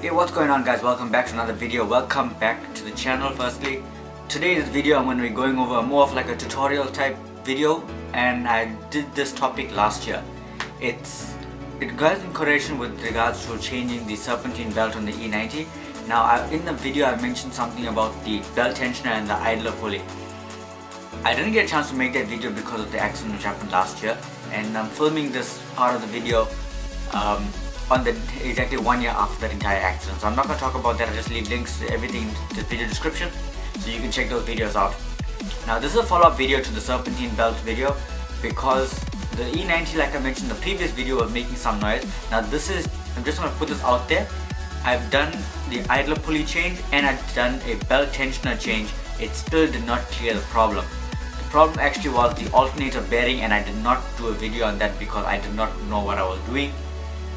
Hey, what's going on guys? Welcome back to another video. Welcome back to the channel firstly. Today's video I'm going to be going over more of like a tutorial type video, and I did this topic last year. It goes in correlation with regards to changing the serpentine belt on the E90. Now in the video I mentioned something about the belt tensioner and the idler pulley. I didn't get a chance to make that video because of the accident which happened last year, and I'm filming this part of the video on the exactly 1 year after that entire accident. So I'm not going to talk about that. I'll just leave links to everything in the video description so you can check those videos out. Now this is a follow-up video to the serpentine belt video because the E90, like I mentioned in the previous video, was making some noise. Now I'm just going to put this out there. I've done the idler pulley change and I've done a belt tensioner change. It still did not clear the problem. The problem actually was the alternator bearing, and I did not do a video on that because I did not know what I was doing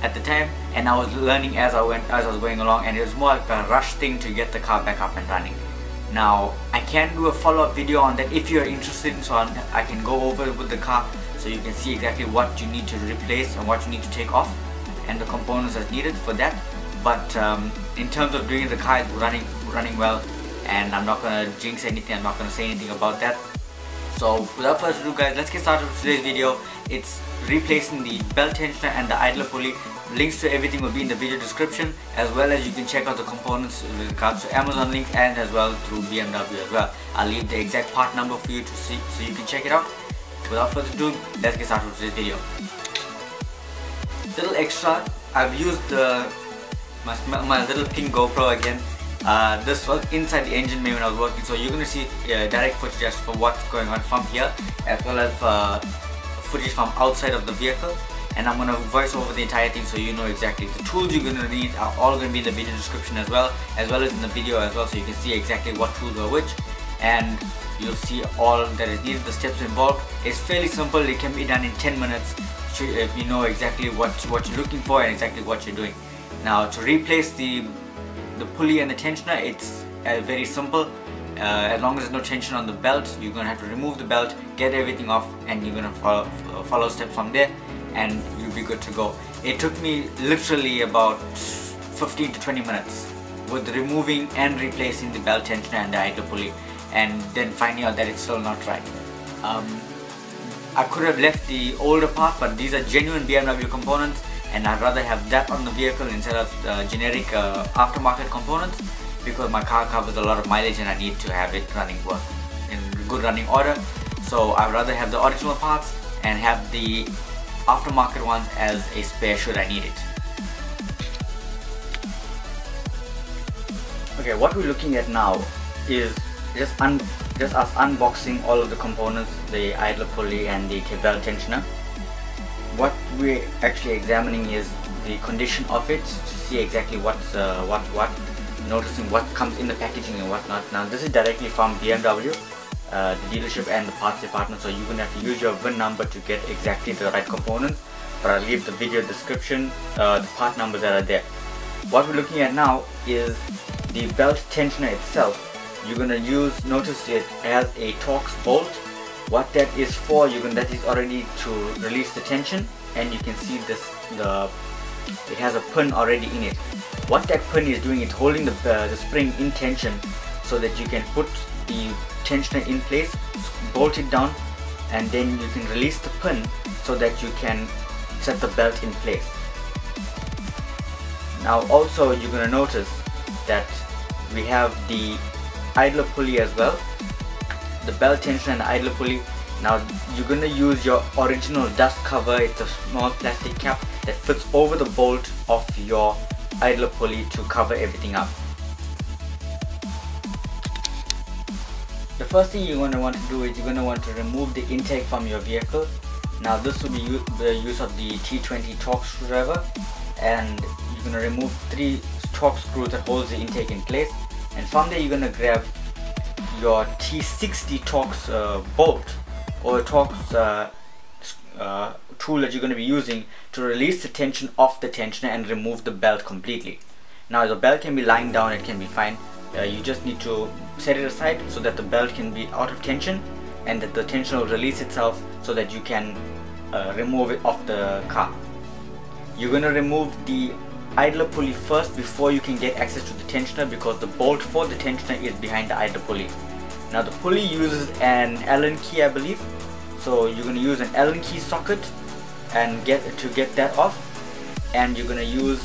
at the time, and I was learning as I was going along, and it was more like a rush thing to get the car back up and running. Now I can do a follow-up video on that if you're interested, so I can go over with the car so you can see exactly what you need to replace and what you need to take off and the components that's needed for that. But in terms of doing the car, it's running well, and I'm not gonna jinx anything. I'm not gonna say anything about that. So without further ado guys, let's get started with today's video. It's replacing the belt tensioner and the idler pulley. Links to everything will be in the video description, as well as you can check out the components with regards to Amazon links and as well through BMW as well. I'll leave the exact part number for you to see so you can check it out. Without further ado, let's get started with today's video. Little extra, I've used my little pink GoPro again. This was inside the engine bay when I was working, so you're going to see direct footage as for what's going on from here, as well as footage from outside of the vehicle, and I'm going to voice over the entire thing so you know exactly. The tools you're going to need are all going to be in the video description as well as in the video as well, so you can see exactly what tools are which, and you'll see all that is needed, the steps involved. It's fairly simple. It can be done in 10 minutes if you know exactly what you're looking for and exactly what you're doing. Now to replace the pulley and the tensioner, it's very simple. As long as there's no tension on the belt, you're going to have to remove the belt, get everything off, and you're going to follow steps from there, and you'll be good to go. It took me literally about 15 to 20 minutes with removing and replacing the belt tensioner and the idler pulley, and then finding out that it's still not right. I could have left the older part, but these are genuine BMW components, and I'd rather have that on the vehicle instead of generic aftermarket components, because my car covers a lot of mileage and I need to have it running in good running order. So I'd rather have the original parts and have the aftermarket ones as a spare should I need it. Okay, what we're looking at now is just us unboxing all of the components, the idler pulley and the belt tensioner. What we're actually examining is the condition of it to see exactly what's what, noticing what comes in the packaging and whatnot. Now this is directly from BMW, the dealership and the parts department, so you're going to have to use your VIN number to get exactly the right components, but I'll leave the video description the part numbers that are there. What we're looking at now is the belt tensioner itself. You're going to notice it has a Torx bolt. What that is for, that is already to release the tension, and you can see it has a pin already in it. What that pin is doing is holding the spring in tension so that you can put the tensioner in place, bolt it down, and then you can release the pin so that you can set the belt in place. Now also you're going to notice that we have the idler pulley as well, the belt tensioner and the idler pulley. Now you're going to use your original dust cover. It's a small plastic cap that fits over the bolt of your idler pulley to cover everything up. The first thing you're going to want to do is you're going to want to remove the intake from your vehicle. Now this will be the use of the T20 Torx screwdriver, and you're going to remove 3 Torx screws that holds the intake in place, and from there you're going to grab your T60 Torx bolt or Torx tool that you're going to be using to release the tension off the tensioner and remove the belt completely. Now the belt can be lying down, it can be fine. You just need to set it aside so that the belt can be out of tension and that the tension will release itself so that you can remove it off the car. You're going to remove the idler pulley first before you can get access to the tensioner, because the bolt for the tensioner is behind the idler pulley. Now the pulley uses an Allen key, I believe, so you're going to use an Allen key socket and get that off, and you're going to use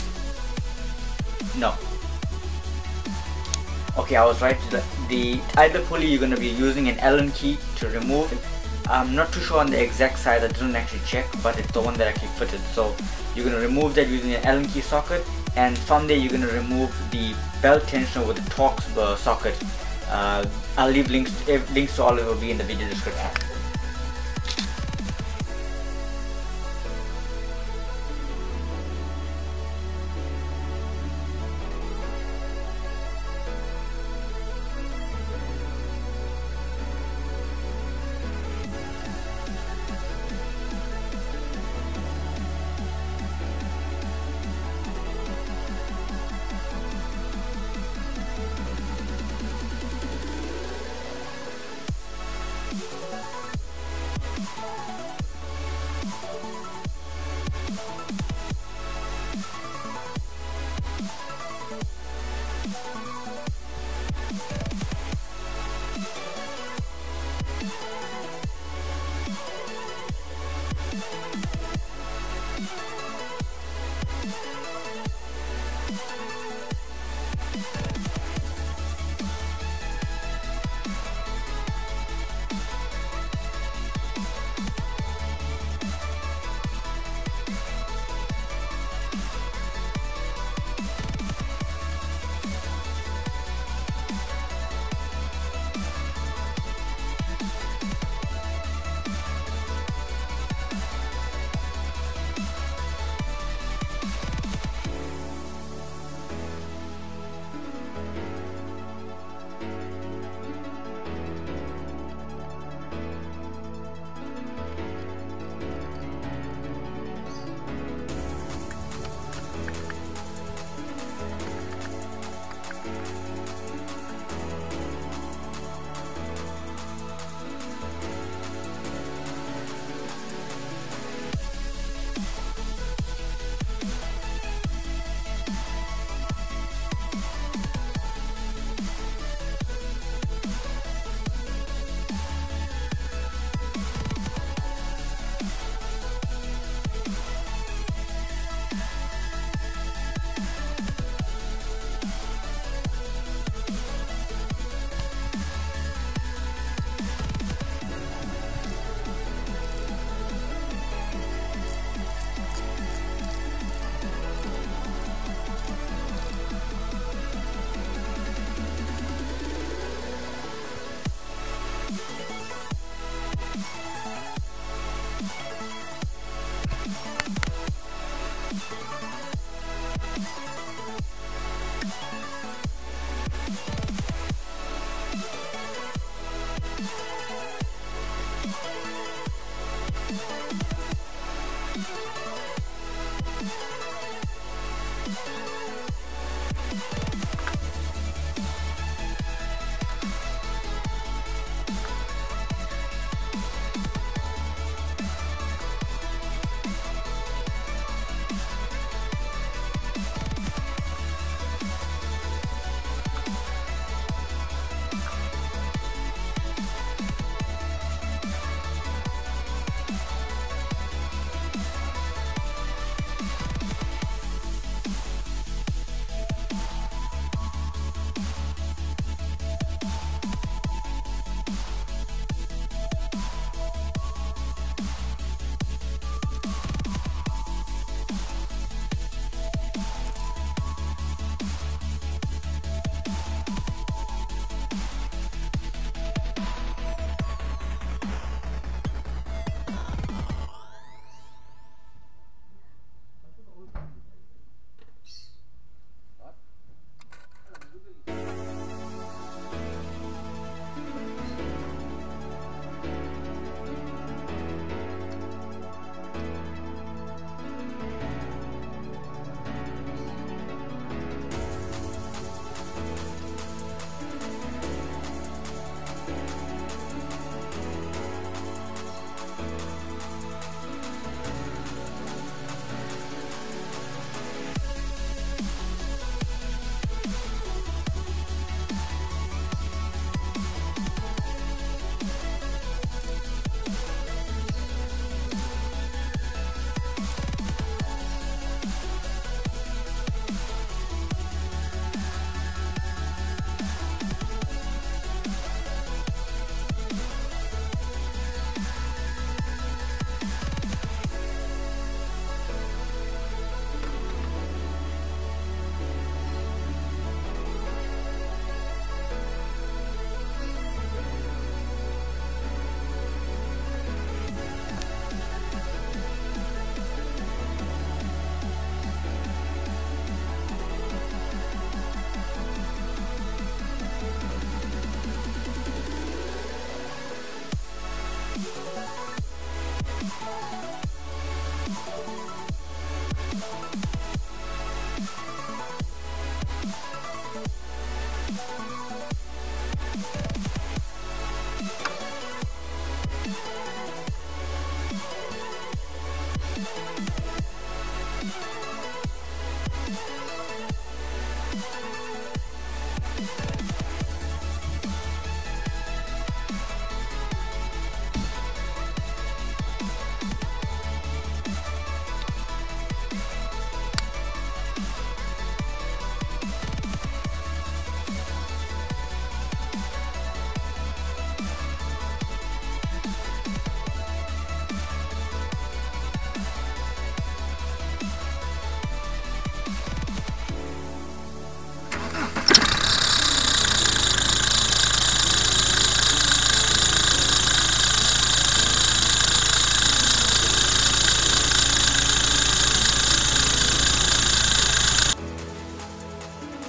okay, I was right. The idler pulley, you're going to be using an Allen key to remove. I'm not too sure on the exact size, I didn't actually check, but it's the one that actually fitted. So you're going to remove that using an Allen key socket, and from there you're going to remove the belt tensioner with the Torx socket. I'll leave links to all of it will be in the video description.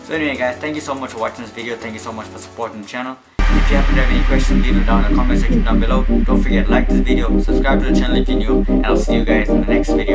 So anyway guys, thank you so much for watching this video. Thank you so much for supporting the channel. If you happen to have any questions, leave them down in the comment section down below. Don't forget to like this video, subscribe to the channel if you're new, and I'll see you guys in the next video.